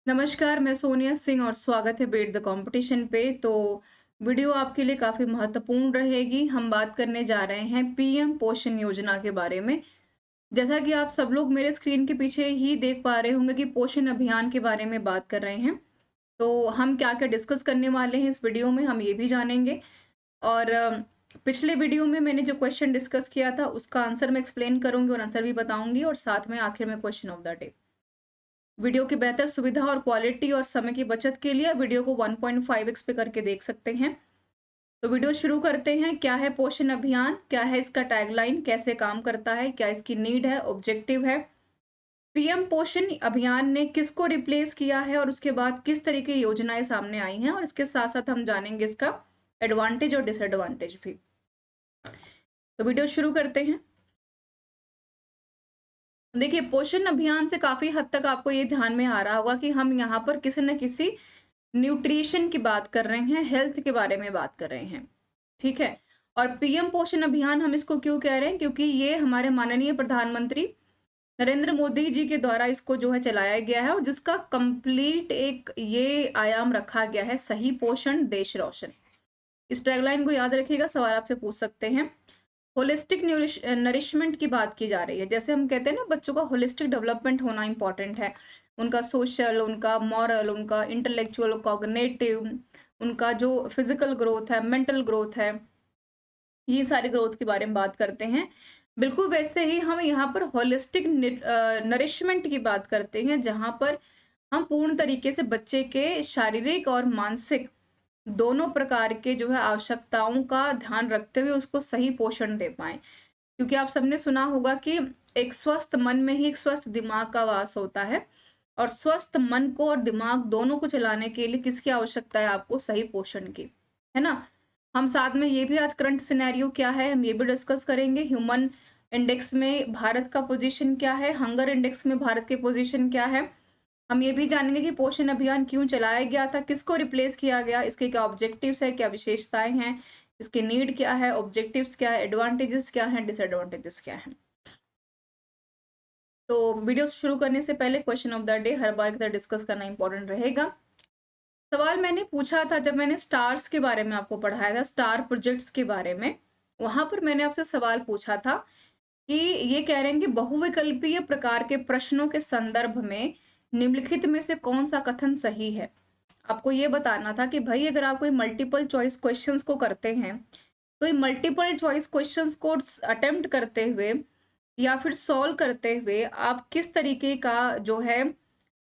नमस्कार, मैं सोनिया सिंह और स्वागत है बीट द कंपटीशन पे। तो वीडियो आपके लिए काफ़ी महत्वपूर्ण रहेगी। हम बात करने जा रहे हैं पीएम पोषण योजना के बारे में। जैसा कि आप सब लोग मेरे स्क्रीन के पीछे ही देख पा रहे होंगे कि पोषण अभियान के बारे में बात कर रहे हैं। तो हम क्या-क्या डिस्कस करने वाले हैं इस वीडियो में, हम ये भी जानेंगे। और पिछले वीडियो में मैंने जो क्वेश्चन डिस्कस किया था, उसका आंसर मैं एक्सप्लेन करूँगी और आंसर भी बताऊँगी और साथ में आखिर में question of the day. Video की बेहतर सुविधा और क्वालिटी और समय की बचत के लिए वीडियो को 1.5x पे करके देख सकते हैं। तो वीडियो शुरू करते हैं। क्या है पोषण अभियान? क्या है इसका टैगलाइन? कैसे काम करता है? क्या इसकी नीड है, ऑब्जेक्टिव है? पीएम पोषण अभियान ने किसको रिप्लेस किया है और उसके बाद किस तरह की योजनाएं सामने आई हैं, और इसके साथ-साथ हम जानेंगे इसका एडवांटेज और डिसएडवांटेज भी। तो वीडियो शुरू करते हैं। देखिए, पोषण अभियान से काफ़ी हद तक आपको ये ध्यान में आ रहा होगा कि हम यहाँ पर किसी न किसी न्यूट्रिशन की बात कर रहे हैं, हेल्थ के बारे में बात कर रहे हैं, ठीक है? और पीएम पोषण अभियान हम इसको क्यों कह रहे हैं? क्योंकि ये हमारे माननीय प्रधानमंत्री नरेंद्र मोदी जी के द्वारा इसको जो है चलाया गया है और जिसका कंप्लीट एक ये आयाम रखा गया है, सही पोषण देश रोशन। इस टैगलाइन को याद रखिएगा, सवाल आपसे पूछ सकते हैं। होलिस्टिक नरिशमेंट की बात की जा रही है। जैसे हम कहते हैं ना, बच्चों का होलिस्टिक डेवलपमेंट होना इम्पोर्टेंट है। उनका सोशल, उनका मॉरल, उनका इंटेलेक्चुअल, कॉग्निटिव, उनका जो फिजिकल ग्रोथ है, मेंटल ग्रोथ है, ये सारी ग्रोथ के बारे में बात करते हैं। बिल्कुल वैसे ही हम यहाँ पर होलिस्टिक नरिशमेंट की बात करते हैं, जहाँ पर हम पूर्ण तरीके से बच्चे के शारीरिक और मानसिक दोनों प्रकार के जो है आवश्यकताओं का ध्यान रखते हुए उसको सही पोषण दे पाएँ। क्योंकि आप सबने सुना होगा कि एक स्वस्थ मन में ही एक स्वस्थ दिमाग का वास होता है, और स्वस्थ मन को और दिमाग दोनों को चलाने के लिए किसकी आवश्यकता है? आपको सही पोषण की, है ना? हम साथ में ये भी आज करंट सिनेरियो क्या है, हम ये भी डिस्कस करेंगे। ह्यूमन इंडेक्स में भारत का पोजीशन क्या है? हंगर इंडेक्स में भारत की पोजीशन क्या है? हम ये भी जानेंगे कि पोषण अभियान क्यों चलाया गया था, किसको रिप्लेस किया गया, इसके क्या ऑब्जेक्टिव्स है, क्या विशेषताएँ हैं, इसकी नीड क्या है, ऑब्जेक्टिव्स क्या है, एडवांटेजेस क्या हैं, डिसएडवांटेजेस क्या हैं। तो वीडियो शुरू करने से पहले क्वेश्चन ऑफ द डे हर बार की तरह डिस्कस करना इंपॉर्टेंट रहेगा। सवाल मैंने पूछा था जब मैंने स्टार्स के बारे में आपको पढ़ाया था, स्टार प्रोजेक्ट्स के बारे में, वहाँ पर मैंने आपसे सवाल पूछा था कि ये कह रहे हैं कि बहुविकल्पीय प्रकार के प्रश्नों के संदर्भ में निम्नलिखित में से कौन-सा कथन सही है? आपको ये बताना था कि भई अगर आप कोई मल्टीपल चॉइस क्वेश्चंस को करते हैं, तो ये मल्टीपल चॉइस क्वेश्चंस को अटेम्प्ट करते हुए या फिर सॉल्व करते हुए आप किस तरीके का जो है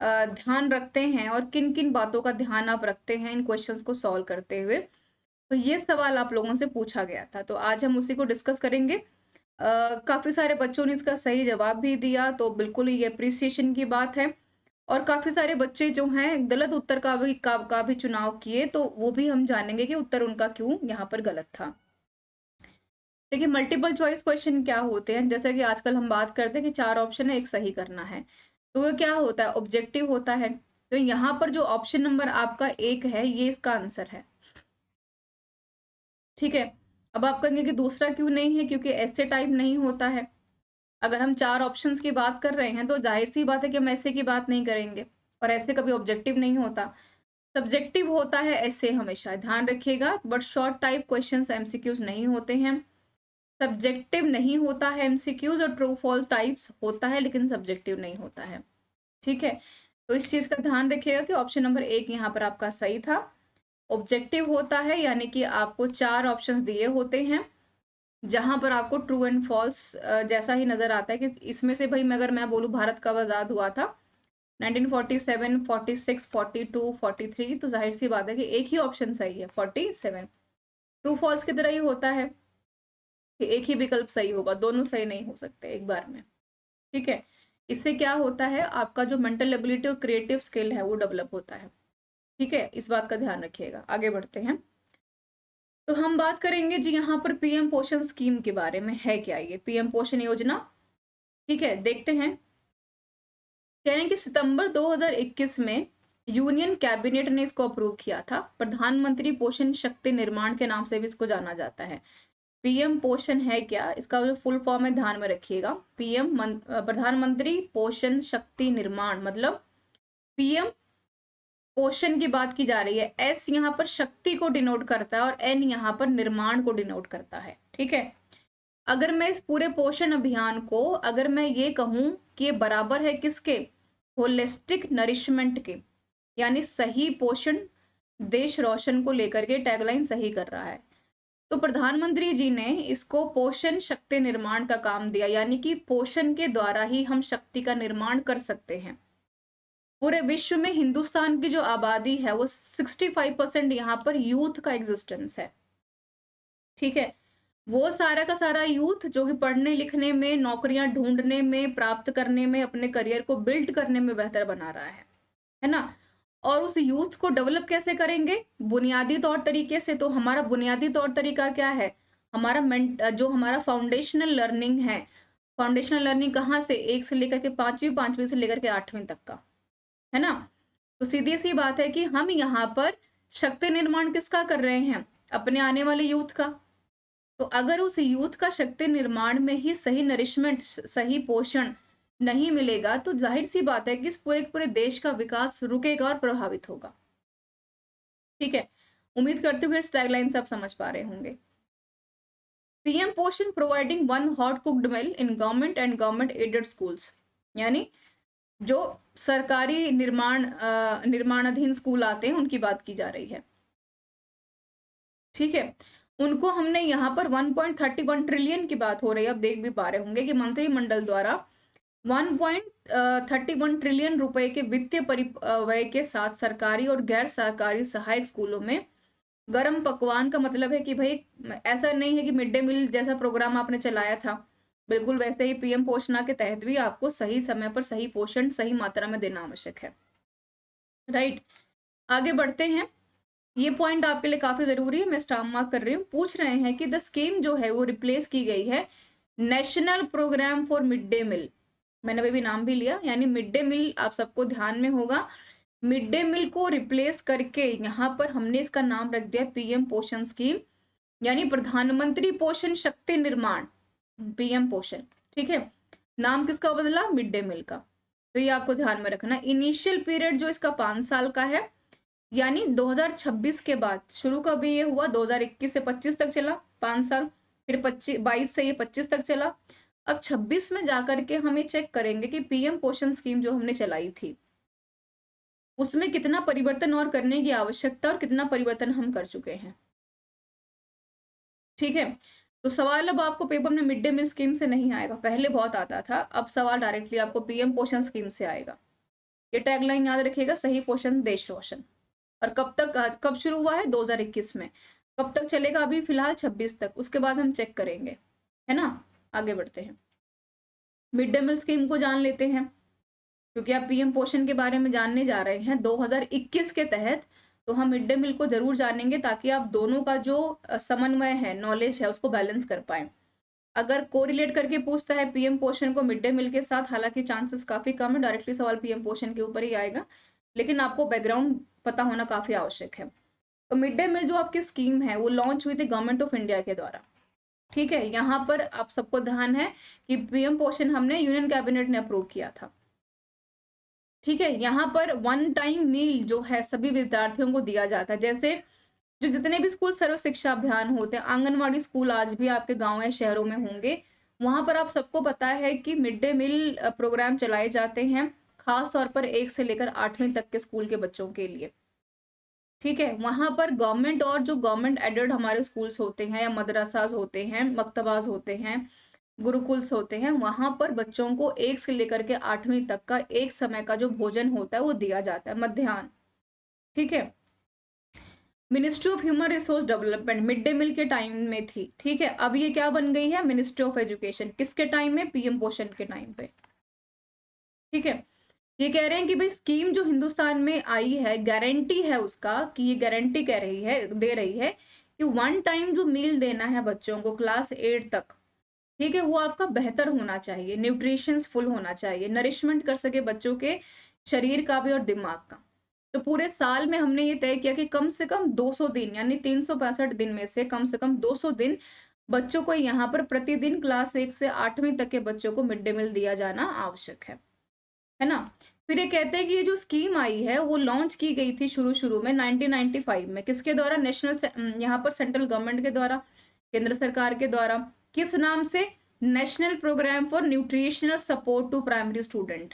ध्यान रखते हैं और किन-किन बातों का ध्यान आप रखते हैं इन क्वेश्चंस को सॉल्व करते हुए? तो ये सवाल आप लोगों से पूछा गया था, तो आज हम उसी को डिस्कस करेंगे। काफ़ी सारे बच्चों ने इसका सही जवाब भी दिया, तो बिल्कुल ही ये एप्रिसिएशन की बात है। और काफ़ी सारे बच्चे जो हैं गलत उत्तर का भी चुनाव किए, तो वो भी हम जानेंगे कि उत्तर उनका क्यों यहाँ पर गलत था। देखिए, मल्टीपल चॉइस क्वेश्चन क्या होते हैं? जैसे कि आजकल हम बात करते हैं कि 4 ऑप्शन है, 1 सही करना है। तो वो क्या होता है? ऑब्जेक्टिव होता है। तो यहाँ पर जो ऑप्शन नंबर आपका 1 है, ये इसका आंसर है। ठीक है? अब आप कहेंगे कि दूसरा क्यों नहीं है? क्योंकि ऐसे टाइप नहीं होता है। अगर हम 4 ऑप्शंस की बात कर रहे हैं, तो ज़ाहिर-सी बात है कि हम ऐसे की बात नहीं करेंगे, और ऐसे कभी ऑब्जेक्टिव नहीं होता। सब्जेक्टिव होता है ऐसे हमेशा, ध्यान रखिएगा। But short type questions MCQs नहीं होते हैं। सब्जेक्टिव नहीं होता है एमसीक्यूज़, और ट्रू फॉल्स टाइप्स होता है, लेकिन सब्जेक्टिव नहीं होता है। ठीक है? तो इस चीज़ का ध्यान रखिएगा कि ऑप्शन नंबर 1 यहाँ पर आपका सही था। ऑब्जेक्टिव होता है यानी कि आपको 4 ऑप्शंस दिए होते हैं, जहाँ पर आपको ट्रू एंड फॉल्स जैसा ही नज़र आता है कि इसमें से भई मैं अगर मैं बोलूँ भारत कब आज़ाद हुआ था, 1947, 46, 42, 43, तो ज़ाहिर-सी बात है कि एक ही ऑप्शन सही है, 47। ट्रू फॉल्स की तरह ही होता है कि एक ही विकल्प सही होगा, दोनों सही नहीं हो सकते एक बार में, ठीक है? इससे क्या होता है, आपका जो मेंटल एबिलिटी और क्रिएटिव स्किल है वो डेवलप होता है, ठीक है? इस बात का ध्यान रखिएगा। आगे बढ़ते हैं। तो हम बात करेंगे जी यहाँ पर पीएम पोषण स्कीम के बारे में। है क्या ये पीएम पोषण योजना? ठीक है, देखते हैं। कह रहे हैं कि सितंबर 2021 में यूनियन कैबिनेट ने इसको अप्रूव किया था। प्रधानमंत्री पोषण शक्ति निर्माण के नाम से भी इसको जाना जाता है। पीएम पोषण है क्या? इसका जो फुल फॉर्म है ध्यान में रखिएगा। प्रधानमंत्री पोषण शक्ति निर्माण, मतलब पीएम पोषण की बात की जा रही है। एस यहाँ पर शक्ति को डिनोट करता है और एन यहाँ पर निर्माण को डिनोट करता है, ठीक है। अगर मैं इस पूरे पोषण अभियान को अगर मैं ये कहूँ कि ये बराबर है किसके, होलिस्टिक नरिशमेंट के, यानी सही पोषण देश रोशन को लेकर के टैगलाइन सही कर रहा है। तो प्रधानमंत्री जी ने इसको पोषण शक्ति निर्माण का काम दिया, यानी कि पोषण के द्वारा ही हम शक्ति का निर्माण कर सकते हैं। पूरे विश्व में हिंदुस्तान की जो आबादी है वो 65% यहाँ पर यूथ का एग्जिस्टेंस है, ठीक है। वो सारा का सारा यूथ जो कि पढ़ने लिखने में, नौकरियां ढूंढने में, प्राप्त करने में, अपने करियर को बिल्ड करने में बेहतर बना रहा है ना। और उस यूथ को डेवलप कैसे करेंगे? बुनियादी तौर तरीके से। तो हमारा बुनियादी तौर तरीका क्या है? हमारा जो हमारा फाउंडेशनल लर्निंग है, फाउंडेशनल लर्निंग कहाँ से? 1 से लेकर के 5वीं, 5वीं से लेकर के 8वीं तक का, है ना। तो सीधी सी बात है कि हम यहाँ पर शक्ति निर्माण किसका कर रहे हैं? अपने आने वाले यूथ का। तो अगर उस यूथ का शक्ति निर्माण में ही सही नरिशमेंट, सही पोषण नहीं मिलेगा, तो जाहिर सी बात है कि इस पूरे पूरे देश का विकास रुकेगा और प्रभावित होगा, ठीक है। उम्मीद करती हूँ इस टैगलाइन से आप समझ पा रहे होंगे। PM Poshan providing 1 hot cooked meal in government and government aided schools, यानी जो सरकारी निर्माणाधीन स्कूल आते हैं उनकी बात की जा रही है, ठीक है। उनको हमने यहाँ पर 1.31 ट्रिलियन की बात हो रही है। अब देख भी पा रहे होंगे कि मंत्रिमंडल द्वारा 1.31 ट्रिलियन रुपए के वित्तीय परिव्यय के साथ सरकारी और गैर सरकारी सहायक स्कूलों में गरम पकवान का मतलब है कि भाई ऐसा नहीं है कि मिड डे मील जैसा प्रोग्राम आपने चलाया था, बिल्कुल वैसे ही पीएम पोषणा के तहत भी आपको सही समय पर सही पोषण सही मात्रा में देना आवश्यक है, राइट। आगे बढ़ते हैं। ये पॉइंट आपके लिए काफी जरूरी है, मैं स्टार मार्क कर रही हूँ। पूछ रहे हैं कि द स्कीम जो है वो रिप्लेस की गई है national programme for mid day meal. मैंने अभी नाम भी लिया, यानी मिड डे मील आप सबको ध्यान में होगा। मिड डे मील को रिप्लेस करके यहाँ पर हमने इसका नाम रख दिया पीएम पोषण स्कीम, यानी प्रधानमंत्री पोषण शक्ति निर्माण, पीएम पोषण, ठीक है। नाम किसका बदला? मिड डे मील का। तो ये आपको ध्यान में रखना। इनिशियल पीरियड जो इसका 5 साल का है, यानी 2026 के बाद शुरू कभी ये हुआ, 2021 से 25 तक चला 5 साल, फिर 22 से ये 25 तक चला। अब 26 में जाकर के हम ये चेक करेंगे कि पीएम पोषण स्कीम जो हमने चलाई थी उसमें कितना परिवर्तन और करने की आवश्यकता और कितना परिवर्तन हम कर चुके हैं, ठीक है। तो सवाल अब आपको पेपर में मिड डे मील स्कीम से नहीं आएगा, पहले बहुत आता था, अब सवाल डायरेक्टली आपको पीएम पोषण स्कीम से आएगा। ये टैगलाइन याद रखिएगा, सही पोषण देश रोशन। और कब शुरू हुआ है? 2021 में। कब तक चलेगा? अभी फिलहाल 26 तक, उसके बाद हम चेक करेंगे, है ना। आगे बढ़ते हैं, मिड डे मील स्कीम को जान लेते हैं, क्योंकि आप पीएम पोषण के बारे में जानने जा रहे हैं 2021 के तहत। तो हम मिड डे मील को जरूर जानेंगे ताकि आप दोनों का जो समन्वय है, नॉलेज है, उसको बैलेंस कर पाए। अगर कोरिलेट करके पूछता है पीएम पोषण को मिड डे मील के साथ, हालांकि चांसेस काफी कम है, डायरेक्टली सवाल पीएम पोषण के ऊपर ही आएगा, लेकिन आपको बैकग्राउंड पता होना काफी आवश्यक है। तो मिड डे मील जो आपकी स्कीम है वो लॉन्च हुई थी गवर्नमेंट ऑफ इंडिया के द्वारा, ठीक है। यहाँ पर आप सबको ध्यान है कि पीएम पोषण हमने यूनियन कैबिनेट ने अप्रूव किया था, ठीक है। यहाँ पर 1 टाइम मील जो है सभी विद्यार्थियों को दिया जाता है। जैसे जो जितने भी स्कूल सर्व शिक्षा अभियान होते हैं, आंगनवाड़ी स्कूल आज भी आपके गांव या शहरों में होंगे, वहां पर आप सबको पता है कि मिड डे मील प्रोग्राम चलाए जाते हैं, खास तौर पर 1 से लेकर 8वीं तक के स्कूल के बच्चों के लिए, ठीक है। वहां पर गवर्नमेंट और जो गवर्नमेंट एडेड हमारे स्कूल्स होते हैं या मदरसाज होते हैं, मकतबाज होते हैं, गुरुकुल्स होते हैं, वहां पर बच्चों को 1 से लेकर के 8वीं तक का एक समय का जो भोजन होता है वो दिया जाता है, मध्याह्न, ठीक है। Ministry of human resource development mid day meal के टाइम में थी, ठीक है। अब ये क्या बन गई है? Ministry of education. किसके टाइम में? पीएम पोषण के टाइम पे, ठीक है। ये कह रहे हैं कि भाई स्कीम जो हिंदुस्तान में आई है, गारंटी है उसका, कि ये गारंटी कह रही है, दे रही है कि 1 टाइम जो मील देना है बच्चों को क्लास 8 तक, ठीक है, वो आपका बेहतर होना चाहिए, न्यूट्रिशंस फुल होना चाहिए, नरिशमेंट कर सके बच्चों के शरीर का भी और दिमाग का। तो पूरे साल में हमने ये तय किया कि कम से कम 200 दिन, यानी 365 दिन में से कम 200 दिन बच्चों को यहाँ पर प्रतिदिन क्लास 1 से 8वीं तक के बच्चों को मिड डे मील दिया जाना आवश्यक है ना। फिर ये कहते हैं कि ये जो स्कीम आई है वो लॉन्च की गई थी शुरू में 1995 में, किसके द्वारा? यहाँ पर सेंट्रल गवर्नमेंट के द्वारा, केंद्र सरकार के द्वारा। किस नाम से? National programme for nutritional support to primary student,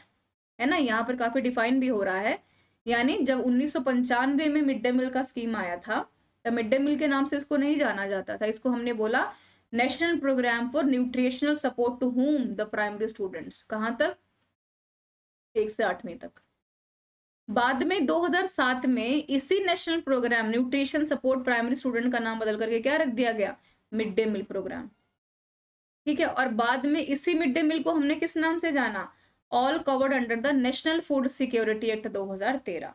है ना? यहाँ पर काफी डिफाइन भी हो रहा है। यानी जब 1995 में मिड डे मील का स्कीम आया था, तब मिड डे मील के नाम से इसको नहीं जाना जाता था, इसको हमने बोला national programme for nutritional support to home the primary students. कहाँ तक? 1 से 8वीं तक। बाद में 2007 में इसी national programme nutrition support primary student का नाम बदल करके क्या रख दिया गया? Mid day meal programme. ठीक है, और बाद में इसी मिड डे मील को हमने किस नाम से जाना? All covered under the national food security act 2013।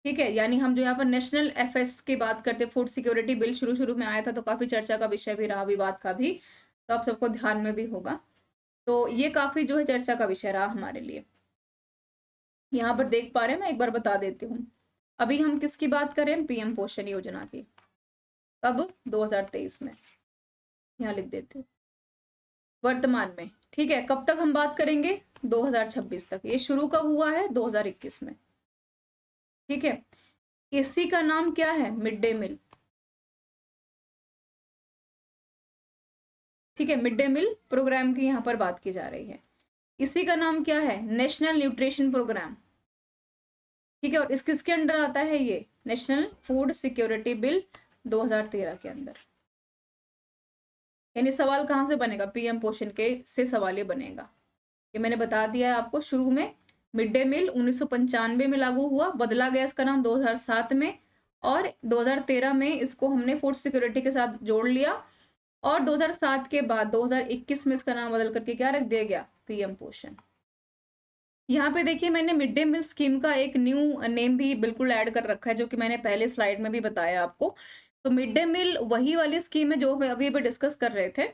ठीक है, यानी हम जो यहाँ पर नेशनल एफएस की बात करते, फूड सिक्योरिटी बिल शुरू में आया था तो काफी चर्चा का विषय भी रहा, विवाद का भी, तो आप सबको ध्यान में भी होगा। तो ये काफी जो है चर्चा का विषय रहा हमारे लिए। यहाँ पर देख पा रहे हैं, मैं एक बार बता देती हूँ। अभी हम किसकी बात करें? पीएम पोषण योजना की। कब? 2023 में, यहाँ लिख देते हैं वर्तमान में। ठीक है, कब तक हम बात करेंगे? 2026 तक। ये शुरू कब हुआ है? 2021 में। ठीक है, इसी का नाम क्या है? Mid day meal. ठीक है, मिड डे मील प्रोग्राम की यहाँ पर बात की जा रही है। इसी का नाम क्या है? National nutrition programme. ठीक है, और इस किसके अंडर आता है? ये नेशनल फूड सिक्योरिटी बिल 2013 के अंदर। यानी सवाल कहाँ से बनेगा? पीएम पोषण के से सवाल ये बनेगा। ये मैंने बता दिया है आपको शुरू में। मिड डे मील 1995 में लागू हुआ, बदला गया इसका नाम 2007 में, और 2013 में इसको हमने फूड सिक्योरिटी के साथ जोड़ लिया, और 2007 के बाद 2021 में इसका नाम बदल करके क्या रख दिया गया? पीएम पोषण। यहाँ पे देखिए मैंने मिड डे मील स्कीम का एक न्यू नेम भी बिल्कुल ऐड कर रखा है, जो कि मैंने पहले स्लाइड में भी बताया आपको। तो मिड डे मील वही वाली स्कीम है जो हम अभी डिस्कस कर रहे थे।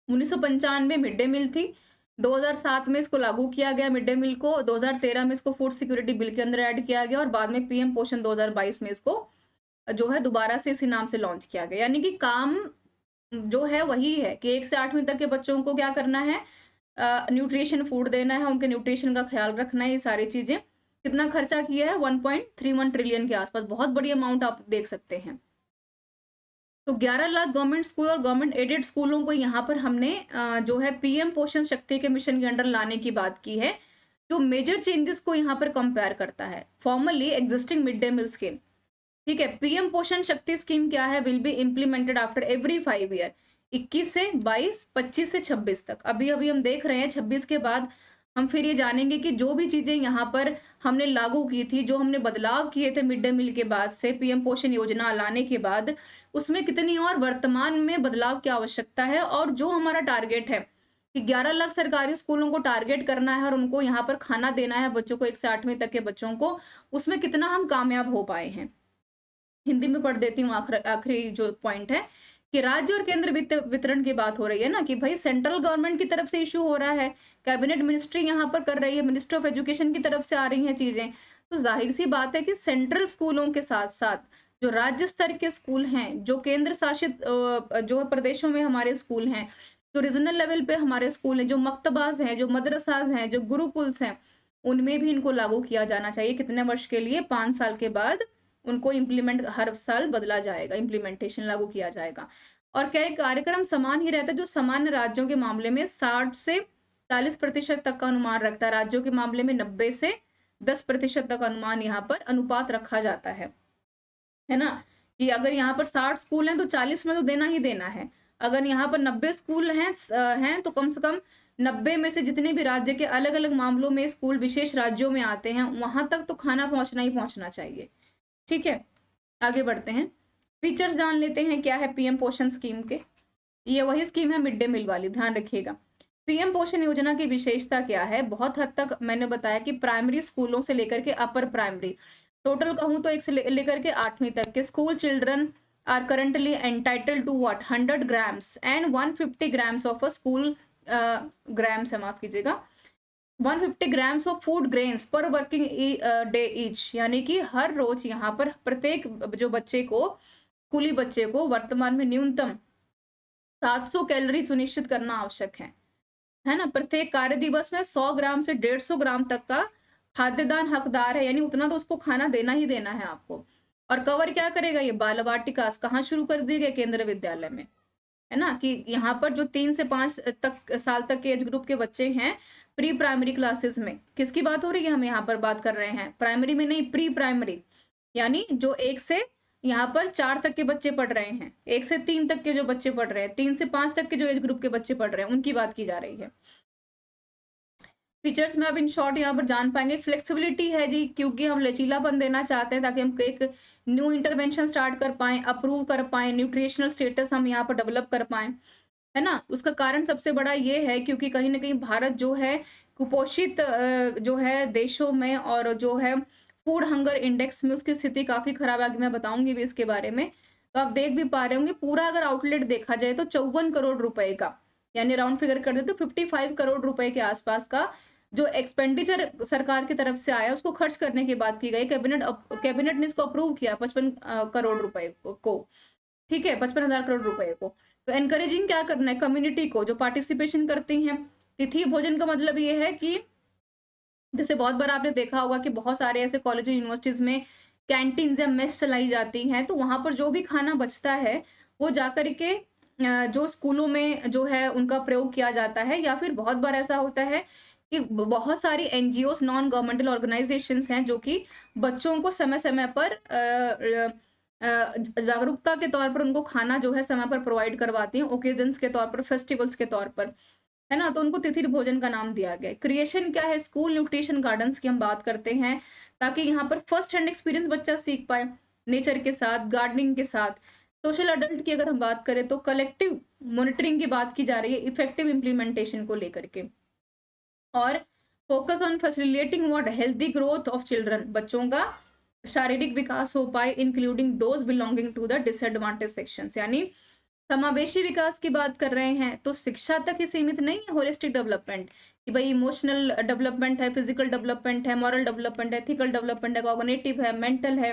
1995 मिड डे मील थी, 2007 में इसको लागू किया गया मिड डे मील को, 2013 में इसको फूड सिक्योरिटी बिल के अंदर ऐड किया गया, और बाद में पीएम पोषण 2022 में इसको जो है दोबारा से इसी नाम से लॉन्च किया गया। यानी कि काम जो है वही है कि 1 से 8वीं तक के बच्चों को क्या करना है? न्यूट्रिशन फूड देना है, उनके न्यूट्रिशन का ख्याल रखना है, ये सारी चीजें। कितना खर्चा किया है? 1.31 ट्रिलियन के आसपास, बहुत बड़ी अमाउंट आप देख सकते हैं। तो 11 लाख गवर्नमेंट स्कूल और गवर्नमेंट एडेड स्कूलों को यहाँ पर हमने जो है पीएम पोषण शक्ति के मिशन के अंडर लाने की बात की है, जो मेजर चेंजेस को यहाँ पर कंपेयर करता है formally existing mid day meal scheme. ठीक है, पीएम पोषण शक्ति स्कीम क्या है? Will be implemented after every 5 year, 21 से 22, 25 से 26 तक। अभी हम देख रहे हैं 26 के बाद हम फिर ये जानेंगे कि जो भी चीजें यहाँ पर हमने लागू की थी, जो हमने बदलाव किए थे मिड डे मील के बाद से पीएम पोषण योजना लाने के बाद, उसमें कितनी और वर्तमान में बदलाव की आवश्यकता है, और जो हमारा टारगेट है कि 11 लाख सरकारी स्कूलों को टारगेट करना है और उनको यहाँ पर खाना देना है बच्चों को, 1 से 8वीं तक के बच्चों को, उसमें कितना हम कामयाब हो पाए हैं। हिंदी में पढ़ देती हूँ, आखिरी जो पॉइंट है कि राज्य और केंद्र वित्त वितरण की बात हो रही है ना, कि भाई सेंट्रल गवर्नमेंट की तरफ से इशू हो रहा है, कैबिनेट मिनिस्ट्री यहाँ पर कर रही है, मिनिस्ट्री ऑफ एजुकेशन की तरफ से आ रही हैं चीजें, तो जाहिर सी बात है कि सेंट्रल स्कूलों के साथ साथ जो राज्य स्तर के स्कूल हैं, जो केंद्र शासित जो प्रदेशों में हमारे स्कूल हैं, जो रीजनल लेवल पे हमारे स्कूल हैं, जो मक्तबाज हैं, जो मदरसाज हैं, जो गुरुकुल्स हैं, उनमें भी इनको लागू किया जाना चाहिए। कितने वर्ष के लिए? 5 साल के बाद उनको इम्प्लीमेंट हर साल बदला जाएगा, इम्प्लीमेंटेशन लागू किया जाएगा। और क्या कार्यक्रम समान ही रहता है, जो सामान्य राज्यों के मामले में 60 से 40% तक का अनुमान रखता है, राज्यों के मामले में 90 से 10% तक अनुमान यहाँ पर अनुपात रखा जाता है ना? कि अगर यहाँ पर 60 स्कूल हैं तो 40 में तो देना ही देना है। अगर यहाँ पर 90 स्कूल हैं तो कम से कम 90 में से जितने भी राज्य के अलग अलग मामलों में स्कूल विशेष राज्यों में आते हैं, वहां तक तो खाना पहुंचना ही पहुंचना चाहिए। ठीक है, आगे बढ़ते हैं, फीचर्स जान लेते हैं क्या है पीएम पोषण स्कीम के। ये वही स्कीम है मिड डे मील वाली, ध्यान रखिएगा। पीएम पोषण योजना की विशेषता क्या है? बहुत हद तक मैंने बताया कि प्राइमरी स्कूलों से लेकर के अपर प्राइमरी, टोटल कहूं तो 1 से लेकर के 8वीं तक के school children are currently entitled to what 100 grams and 150 grams of a school grams है, माफ कीजिएगा, 150 grams of food grains per working day each, यानी कि हर रोज यहाँ पर प्रत्येक जो बच्चे को, स्कूली बच्चे को वर्तमान में न्यूनतम 700 कैलोरी सुनिश्चित करना आवश्यक है ना? प्रत्येक कार्य दिवस में 100 ग्राम से 150 ग्राम तक का खाद्यदान हकदार है, यानी उतना तो उसको खाना देना ही देना है आपको। और कवर क्या करेगा ये? बाल वाटिका कहाँ शुरू कर दी गई? केंद्रीय विद्यालय में। है ना? कि यहाँ पर जो 3 से 5 तक साल तक के एज ग्रुप के बच्चे हैं, प्री प्राइमरी क्लासेस में, किसकी बात हो रही है? हम यहाँ पर बात कर रहे हैं, प्राइमरी में नहीं, प्री प्राइमरी, यानी जो 1 से यहाँ पर 4 तक के बच्चे पढ़ रहे हैं, 1 से 3 तक के जो बच्चे पढ़ रहे हैं, 3 से 5 तक के जो एज ग्रुप के बच्चे पढ़ रहे हैं, उनकी बात की जा रही है। फीचर्स में अब इन शॉर्ट यहाँ पर जान पाएँगे। फ्लेक्सिबिलिटी है जी, क्योंकि हम लचीलापन देना चाहते हैं ताकि हम एक न्यू इंटरवेंशन स्टार्ट कर पाएँ, अप्रूव कर पाएँ, न्यूट्रिशनल स्टेटस हम यहाँ पर डेवलप कर पाएँ। है ना? उसका कारण सबसे बड़ा ये है क्योंकि कहीं न कहीं भारत जो है कुपोषित जो है देशों में और जो है फूड हंगर इंडेक्स में उसकी स्थिति काफ़ी खराब है, आगे मैं बताऊँगी भी इसके बारे में। तो आप देख भी पा रहे होंगे पूरा अगर आउटलेट देखा जाए तो 54 करोड़ रुपए का, यानी राउंड फिगर कर दें तो 55 करोड़ रुपए के आस-पास का जो एक्सपेंडिचर सरकार की तरफ से आया उसको खर्च करने की बात की गई। कैबिनेट ने इसको अप्रूव किया 55 करोड़ रुपए को। ठीक है, 55,000 करोड़ रुपए को। तो एनकरेजिंग क्या करना है कम्युनिटी को जो पार्टिसिपेशन करती हैं। तिथि भोजन का मतलब ये है कि जैसे बहुत बार आपने देखा होगा कि बहुत सारे ऐसे कॉलेज यूनिवर्सिटीज़ में कैंटीन्स या मेस चलाई जाती हैं, तो वहाँ पर जो भी खाना बचता है, वो जाकर के जो स्कूलों में जो है उनका प्रयोग किया जाता है या फिर बहुत बार ऐसा होता है कि बहुत सारी एनजीओज़ नॉन गवर्नमेंटल ऑर्गेनाइज़ेशंस हैं जो कि बच्चों को समय-समय पर जागरूकता के तौर पर उनको खाना जो है समय पर प्रोवाइड करवाती हैं, ओकेजन्स के तौर पर, फेस्टिवल्स के तौर पर। है ना? तो उनको तिथिर भोजन का नाम दिया गया है। क्रिएशन क्या है? स्कूल न्यूट्रिशन गार्डन्स की हम बात करते हैं, ताकि यहाँ पर फर्स्ट हैंड एक्सपीरियंस बच्चा सीख पाए, नेचर के साथ, गार्डनिंग के साथ। सोशल अडल्ट की अगर हम बात करें तो कलेक्टिव मॉनिटरिंग की बात की जा रही है, इफेक्टिव इम्प्लीमेंटेशन को लेकर के। और focus on facilitating what? Healthy growth of children, बच्चों का शारीरिक विकास हो पाए, including those belonging to the disadvantage sections, यानी समावेशी विकास की बात कर रहे हैं, तो शिक्षा तक ही सीमित नहीं है होलिस्टिक डेवलपमेंट कि भाई इमोशनल डेवलपमेंट है, फिजिकल डेवलपमेंट है, मॉरल डेवलपमेंट है, एथिकल डेवलपमेंट है, कॉग्निटिव है, मेंटल है।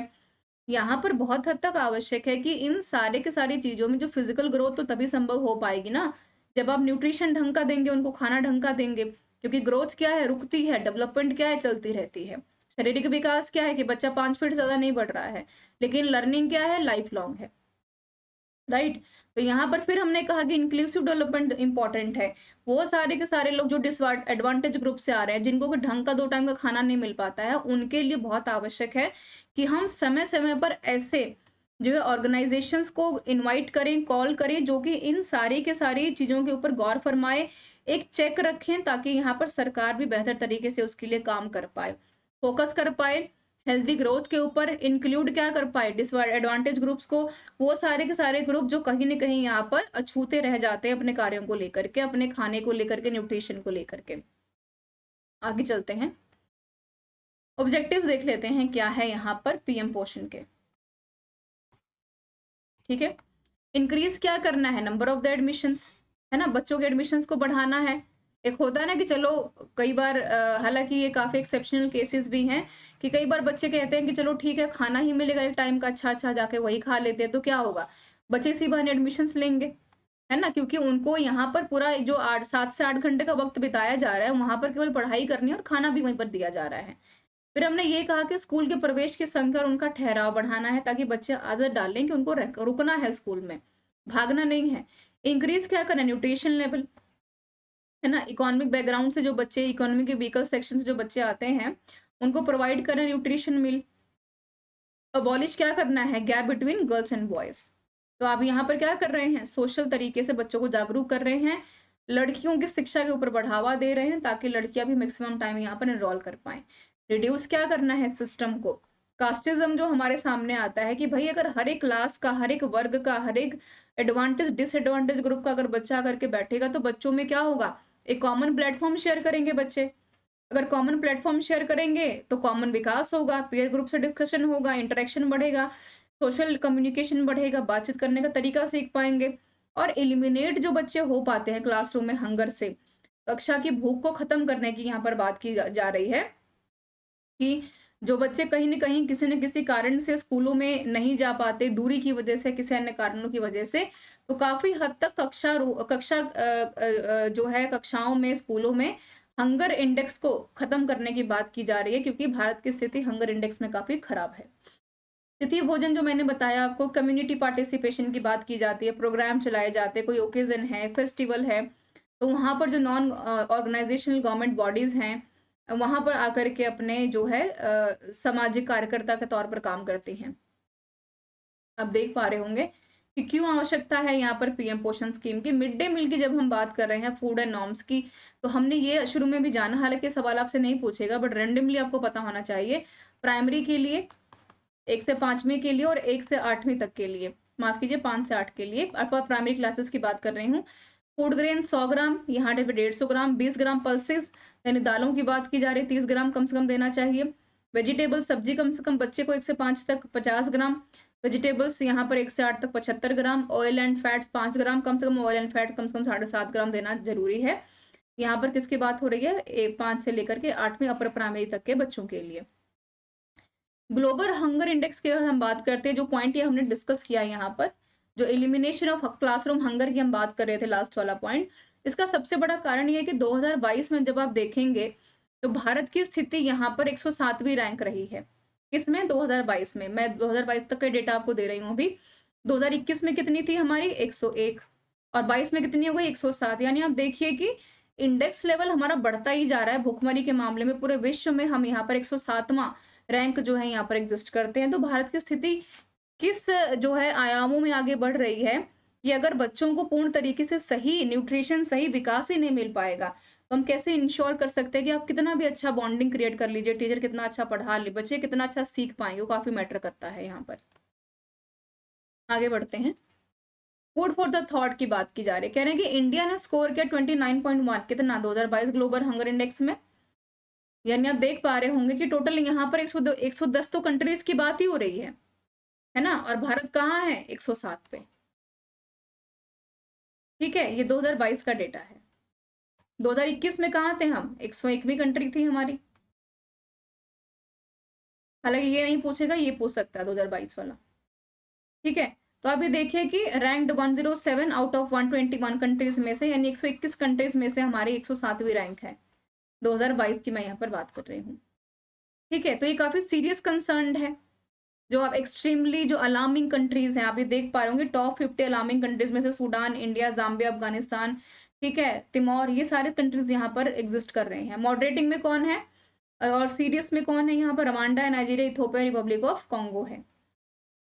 यहाँ पर बहुत हद तक आवश्यक है कि इन सारे के सारी चीज़ों में जो फिजिकल ग्रोथ तो तभी संभव हो पाएगी ना, जब आप न्यूट्रिशन ढंग का देंगे, उनको खाना ढंग का देंगे। क्योंकि ग्रोथ क्या है? रुकती है, डेवलपमेंट क्या है? चलती रहती है। शारीरिक विकास क्या है? कि बच्चा 5 फीट से ज़्यादा नहीं बढ़ रहा है, लेकिन लर्निंग क्या है? लाइफ लॉन्ग है। राइट? तो यहाँ पर फिर हमने कहा कि इंक्लूसिव डेवलपमेंट इंपॉर्टेंट है। वो सारे के सारे लोग जो एडवांटेज ग्रुप से आ रहे हैं, जिनको कि ढंग का 2 टाइम का खाना नहीं मिल पाता है, उनके लिए बहुत आवश्यक है कि हम समय-समय पर ऐसे जो है ऑर्गेनाइज़ेशंस को इनवाइट करें, कॉल करें, जो कि इन सारी के सारी चीज़ों के ऊपर गौर फरमाएँ, एक चेक रखें ताकि यहाँ पर सरकार भी बेहतर तरीके से उसके लिए काम कर पाए। फ़ोकस कर पाए, हेल्दी ग्रोथ के ऊपर इंक्लूड क्या कर पाए? डिसएडवांटेज ग्रुप्स को, वो सारे के सारे ग्रुप जो कहीं न कहीं यहाँ पर अछूते रह जाते हैं अपने कार्यों को लेकर के, अपने खाने को लेकर के, न्यूट्रिशन को लेकर के। आगे चलते हैं। ऑब्जेक्टिव्स देख लेते हैं क्या है यहाँ पर पीएम पोषण के। ठीक है? इंक्रीज़ क्या करना है? नंबर ऑफ द एडमिशंस, है ना? बच्चों के एडमिशंस को बढ़ाना है। एक होता है ना कि चलो कई बार हालाँकि ये काफ़ी एक्सेप्शनल केसेस भी हैं कि कई बार बच्चे कहते हैं कि चलो ठीक है, खाना ही मिलेगा एक टाइम का अच्छा-अच्छा, जाके वही खा लेते हैं, तो क्या होगा? बच्चे इसी बहाने एडमिशंस लेंगे, है ना? क्योंकि उनको यहाँ पर पूरा जो 8 7 से 8 घंटे का वक़्त बिताया जा रहा है, वहाँ पर केवल पढ़ाई करनी है और खाना भी वहीं पर दिया जा रहा है। फिर हमने ये कहा कि स्कूल के प्रवेश की संख्या और उनका ठहराव बढ़ाना है ताकि बच्चे आदत डालें कि उनको रुकना है स्कूल में, भागना नहीं है। इंक्रीज़ क्या करना है? न्यूट्रिशन लेवल, है ना? इकोनॉमिक बैकग्राउंड से जो बच्चे, इकोनॉमी के वीकर सेक्शन से जो बच्चे आते हैं, उनको प्रोवाइड करें न्यूट्रिशन मील। अबॉलिश क्या करना है? Gap between girls and boys. तो आप यहाँ पर क्या कर रहे हैं? सोशल तरीके से बच्चों को जागरूक कर रहे हैं, लड़कियों की शिक्षा के ऊपर बढ़ावा दे रहे हैं ताकि लड़कियाँ भी मैक्सिमम टाइम यहाँ पर एनरोल कर पाएँ। रिड्यूस क्या करना है सिस्टम को? कास्टिज़्म जो हमारे सामने आता है कि भई अगर हर एक क्लास का, हर एक वर्ग का, हर एक एडवांटेज, डिसएडवांटेज ग्रुप का अगर बच्चा आकर के बैठेगा तो बच्चों में क्या होगा? एक कॉमन प्लेटफ़ॉर्म शेयर करेंगे बच्चे। अगर कॉमन प्लेटफ़ॉर्म शेयर करेंगे, तो कॉमन विकास होगा, पीयर ग्रुप से डिस्कशन होगा, इंटरैक्शन बढ़ेगा, सोशल कम्युनिकेशन बढ़ेगा, बातचीत करने का तरीका सीख पाएँगे और एलिमिनेट जो बच्चे हो पाते हैं क्लासरूम में हंगर से, कक्षा की भूख को खत्म करने की यहाँ पर बात की जा जा रही है कि जो बच्चे कहीं न कहीं किसी न किसी कारण से स्कूलों में नहीं जा पाते, दूरी की वजह से, किसी अन्य कारणों की वजह से, तो काफ़ी हद तक कक्षा जो है कक्षाओं में, स्कूलों में हंगर इंडेक्स को खत्म करने की बात की जा रही है, क्योंकि भारत की स्थिति हंगर इंडेक्स में काफ़ी खराब है। तिथि भोजन जो मैंने बताया आपको, कम्युनिटी पार्टिसिपेशन की बात की जाती है, प्रोग्राम चलाए जाते हैं, कोई ओकेज़न है, फेस्टिवल है, तो वहाँ पर जो नॉन ऑर्गेनाइज़ेशनल गवर्नमेंट बॉडीज़ हैं, वहाँ पर आकर के अपने जो है सामाजिक कार्यकर्ता के तौर पर काम करती हैं। आप देख पा रहे होंगे कि क्यों आवश्यकता है यहाँ पर पीएम पोषण स्कीम की। मिड डे मील की जब हम बात कर रहे हैं, फूड एंड नॉर्म्स की, तो हमने ये शुरू में भी जाना, हालाँकि सवाल आपसे नहीं पूछेगा बट रैंडमली आपको पता होना चाहिए। प्राइमरी के लिए 1 से 5वीं के लिए और 1 से 8वीं तक के लिए, माफ़ कीजिए 5 से 8 के लिए, अपर प्राइमरी क्लासेस की बात कर रही हूँ। फूड ग्रेन 100 ग्राम, यहाँ पे 150 ग्राम, 20 ग्राम पल्सेस यानी दालों की बात की जा रही है, 30 ग्राम कम से कम देना चाहिए। वेजिटेबल सब्जी कम से कम बच्चे को 1 से 5 तक 50 ग्राम, वेजिटेबल्स यहाँ पर 1 से 8 तक 75 ग्राम, ऑयल एंड फैट्स 5 ग्राम, कम से कम ऑयल एंड फैट कम से कम 7.5 ग्राम देना ज़रूरी है। यहाँ पर किसकी बात हो रही है? 5 से लेकर के 8वीं अपर प्राइमरी तक के बच्चों के लिए। ग्लोबल हंगर इंडेक्स की अगर हम बात करते हैं, जो पॉइंट ये हमने डिस्कस किया है यहाँ पर, जो एलिमिनेशन ऑफ क्लासरूम हंगर की हम बात कर रहे थे, लास्ट वाला पॉइंट, इसका सबसे बड़ा कारण ये है कि 2022 में जब आप देखेंगे, तो भारत की स्थिति यहाँ पर 107वीं रैंक रही है। किसमें? 2022 में। मैं 2022 तक का डेटा आपको दे रही हूँ अभी। 2021 में कितनी थी हमारी? 101 और 22 में कितनी हो गई? 107। यानी आप देखिए कि इंडेक्स लेवल हमारा बढ़ता ही जा रहा है भुखमरी के मामले में। पूरे विश्व में हम यहाँ पर 107वां रैंक जो है यहाँ पर एग्जिस्ट करते हैं। तो भारत की स्थिति किस जो है आयामों में आगे बढ़ रही है, कि अगर बच्चों को पूर्ण तरीके से सही न्यूट्रिशन, सही विकास ही नहीं मिल पाएगा, तो हम कैसे इंश्योर कर सकते हैं कि आप कितना भी अच्छा बॉन्डिंग क्रिएट कर लीजिए, टीचर कितना अच्छा पढ़ा ले, बच्चे कितना अच्छा सीख पाएँगे, वो काफ़ी मैटर करता है यहाँ पर। आगे बढ़ते हैं। फूड फॉर द थॉट की बात की जा रही है। कह रहे हैं कि इंडिया ने स्कोर किया 29.1 कितना 2022 ग्लोबल हंगर इंडेक्स में। यानी आप देख पा रहे होंगे कि टोटल यहाँ पर 110 तो कंट्रीज़ की बात ही हो रही है ना? और भारत कहाँ है? 107 पे। ठीक है? ये 2022 का डेटा है। 2021 में कहाँ थे हम? 101वीं कंट्री थी हमारी। हालाँकि ये नहीं पूछेगा, ये पूछ सकता है 2022 वाला। ठीक है? तो आप ये देखिए कि रैंक्ड 107 आउट ऑफ 121 कंट्रीज़ में से, यानी 121 कंट्रीज़ में से हमारी 107वीं रैंक है। 2022 की मैं यहाँ पर बात कर रही हूँ। ठीक है? तो ये काफ़ी सीरियस कंसर्न्ड है। जो आप एक्सट्रीमली जो अलार्मिंग कंट्रीज़ हैं, आप ये देख पा रहे होंगे, टॉप 50 अलार्मिंग कंट्रीज़ में से सूडान, इंडिया, ज़ाम्बिया, अफ़गानिस्तान, ठीक है? तिमोर, ये सारे कंट्रीज़ यहाँ पर एक्सिस्ट कर रहे हैं। मॉडरेटिंग में कौन है? और सीरियस में कौन है यहाँ पर? रवांडा है, Nigeria, Ethiopia, Republic of Congo है।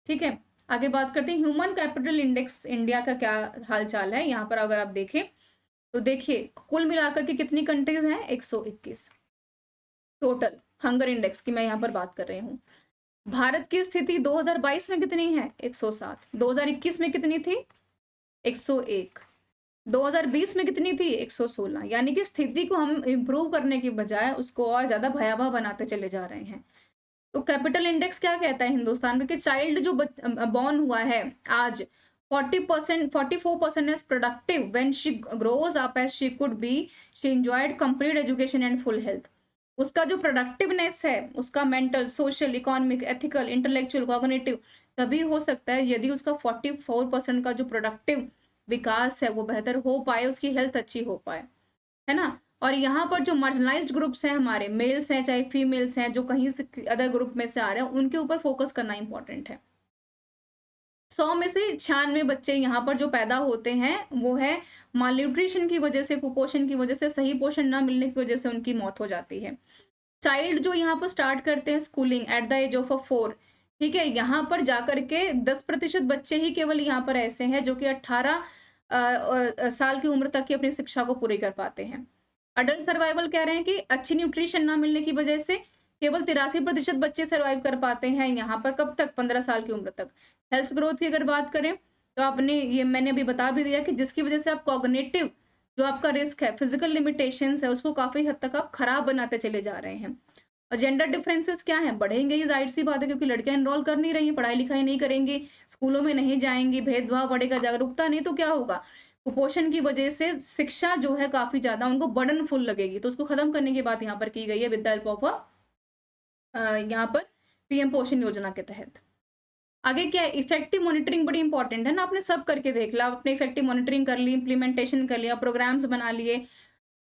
ठीक है? आगे बात करते हैं ह्यूमन कैपिटल इंडेक्स इंडिया का क्या हाल-चाल है? यहाँ पर अगर आप देखें, तो देखिए कुल मिलाकर के कितनी कंट्रीज़ हैं? 121 टोटल हंगर इंडेक्स की मैं यहाँ पर बात कर रही हूँ। भारत की स्थिति 2022 में कितनी है? 107। 2021 में कितनी थी? 101। 2020 में कितनी थी? 116। यानी कि स्थिति को हम इम्प्रूव करने की बजाय उसको और ज़्यादा भयावह बनाते चले जा रहे हैं। तो कैपिटल इंडेक्स क्या कहता है हिंदुस्तान में कि चाइल्ड जो बॉर्न हुआ है आज, 40% 44% is productive when she grows up as she could be, she enjoyed complete education and full health. उसका जो प्रोडक्टिवनेस है, उसका mental, social, economic, ethical, intellectual, cognitive तभी हो सकता है यदि उसका 44% का जो प्रोडक्टिव विकास है वो बेहतर हो पाए, उसकी हेल्थ अच्छी हो पाए, है ना? और यहाँ पर जो मार्जिनलाइज्ड ग्रुप्स हैं हमारे, मेल्स हैं चाहे फीमेल्स हैं, जो कहीं से अदर ग्रुप में से आ रहे हैं, उनके ऊपर फोकस करना इंपॉर्टेंट है। 100 में से 96 बच्चे यहाँ पर जो पैदा होते हैं, वो है मालन्यूट्रिशन की वजह से, कुपोषण की वजह से, सही पोषण ना मिलने की वजह से उनकी मौत हो जाती है। चाइल्ड जो यहाँ पर स्टार्ट करते हैं schooling at the age of 4, ठीक है? यहाँ पर जाकर के 10% बच्चे ही केवल यहाँ पर ऐसे हैं जो कि 18 साल की उम्र तक की अपनी शिक्षा को पूरी कर पाते हैं। अडल्ट सर्वाइवल कह रहे हैं कि अच्छी न्यूट्रिशन ना मिलने की वजह से केवल 83% बच्चे सर्वाइव कर पाते हैं यहाँ पर, कब तक? 15 साल की उम्र तक। हेल्थ ग्रोथ की अगर बात करें, तो आपने ये मैंने अभी बता भी दिया कि जिसकी वजह से आप कॉग्निटिव जो आपका रिस्क है, फिजिकल लिमिटेशंस है, उसको काफ़ी हद तक आप खराब बनाते चले जा रहे हैं। और जेंडर डिफरेंसेस क्या हैं? बढ़ेंगे ही, ज़ाहिर-सी बात है, क्योंकि लड़कियाँ एनरोल कर नहीं रही हैं, पढ़ाई-लिखाई नहीं करेंगी, स्कूलों में नहीं जाएँगी, भेदभाव बढ़ेगा, जागरूकता नहीं तो क्या होगा? कुपोषण की वजह से शिक्षा जो है काफ़ी ज़्यादा उनको बर्डनफुल लगेगी, तो उसको खत्म करने की बात यहाँ पर की गई है विद द हेल्प ऑफ यहाँ पर पीएम पोषण योजना के तहत। आगे क्या है? इफेक्टिव मॉनिटरिंग बड़ी इंपॉर्टेंट है ना, आपने सब करके देख लिया, आपने इफेक्टिव मॉनिटरिंग कर ली, इम्प्लीमेंटेशन कर लिया, प्रोग्राम्स बना लिए,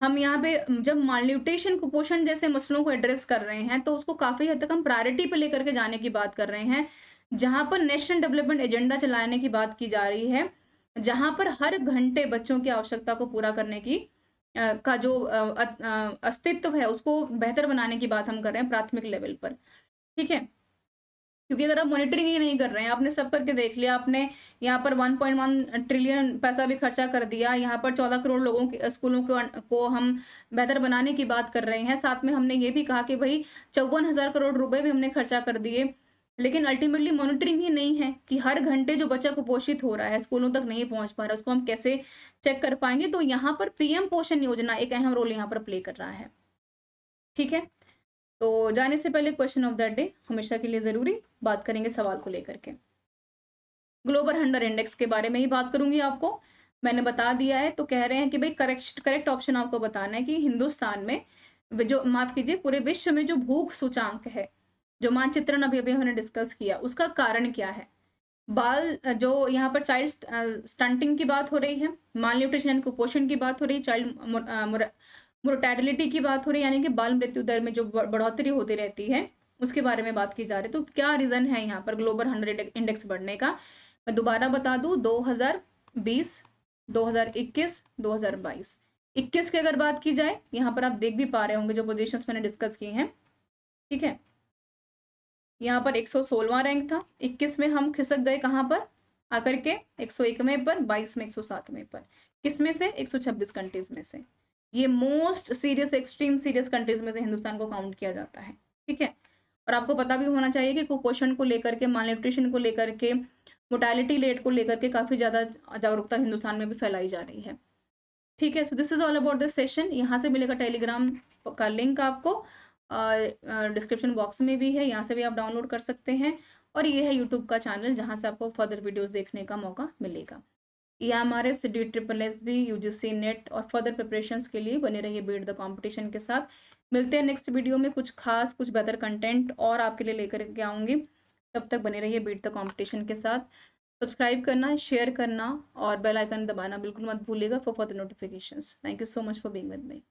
हम यहाँ पे जब मालन्यूट्रिशन, कुपोषण जैसे मसलों को एड्रेस कर रहे हैं, तो उसको काफ़ी हद तक हम प्रायोरिटी पे लेकर के जाने की बात कर रहे हैं। जहाँ पर नेशनल डेवलपमेंट एजेंडा चलाने की बात की जा रही है, जहाँ पर हर घंटे बच्चों की आवश्यकता को पूरा करने की का जो अस्तित्व है, उसको बेहतर बनाने की बात हम कर रहे हैं प्राथमिक लेवल पर, ठीक है? क्योंकि अगर आप मॉनिटरिंग ही नहीं कर रहे हैं, आपने सब करके देख लिया, आपने यहाँ पर 1.1 ट्रिलियन पैसा भी खर्चा कर दिया, यहाँ पर 14 करोड़ लोगों के स्कूलों को हम बेहतर बनाने की बात कर रहे हैं। साथ में हमने ये भी कहा कि भई 54,000 करोड़ रुपए भी हमने खर्चा कर दिए, लेकिन अल्टीमेटली मॉनिटरिंग ही नहीं है कि हर घंटे जो बच्चा कुपोषित हो रहा है, स्कूलों तक नहीं पहुँच पा रहा है, उसको हम कैसे चेक कर पाएँगे? तो यहाँ पर पीएम पोषण योजना एक अहम रोल यहाँ पर प्ले कर रहा है। ठीक है? तो जाने से पहले क्वेश्चन ऑफ द डे हमेशा के लिए ज़रूरी, बात करेंगे सवाल को लेकर के। ग्लोबल हंगर इंडेक्स के बारे में ही बात करूँगी आपको। मैंने बता दिया है, तो कह रहे हैं कि भई करेक्ट ऑप्शन आपको बताना है कि हिंदुस्तान में जो माफ़ कीजिए पूरे विश्व में जो भूख सूचांक है, जो मानचित्रण अभी-अभी हमने डिस्कस किया, उसका कारण क्या है? जो यहाँ पर चाइल्ड स्टंटिंग की बात हो रही है, मालन्यूट्रिशन कुपोषण की बात हो रही है, मोर्टेलिटी की बात हो रही है, यानी कि बाल मृत्यु दर में जो बढ़ोतरी होती रहती है, उसके बारे में बात की जा रही है। तो क्या रीज़न है यहाँ पर ग्लोबल हंगर इंडेक्स बढ़ने का? मैं दोबारा बता दूँ 2020, 2021, 2022। 21 की अगर बात की जाए, यहाँ पर आप देख भी पा रहे होंगे जो पोज़ीशंस मैंने डिस्कस की हैं, ठीक है? यहाँ पर 116वाँ रैंक था, 21 में हम खिसक गए कहाँ पर? आकर के 101वें पर, 22 में 107वें पर। किसमें से? 126 कंट्रीज़ में से। ये most serious, extreme serious countries में से हिंदुस्तान को काउंट किया जाता है, ठीक है? और आपको पता भी होना चाहिए कि कुपोषण को लेकर के, मालन्यूट्रिशन को लेकर के, मोर्टेलिटी रेट को लेकर के काफ़ी ज़्यादा जागरूकता हिंदुस्तान में भी फैलाई जा रही है। ठीक है, so this is all about this session. यहाँ से मिलेगा टेलीग्राम का लिंक आपको, डिस्क्रिप्शन बॉक्स में भी है, यहाँ से भी आप डाउनलोड कर सकते हैं। और ये है यूट्यूब का चैनल जहाँ से आपको फर्दर वीडियोज़ देखने का मौका मिलेगा। ये हमारे DSSB, यूजीसी नेट और फर्दर प्रिपरेशंस के लिए बने रहिए बीट द कॉम्पिटिशन के साथ। मिलते हैं नेक्स्ट वीडियो में कुछ खास, कुछ बेहतर कंटेंट और आपके लिए लेकर के आऊँगी। तब तक बने रहिए बीट द कॉम्पिटिशन के साथ। सब्सक्राइब करना, शेयर करना और बेल आइकन दबाना बिल्कुल मत भूलिएगा for further notifications. Thank you so much for being with me.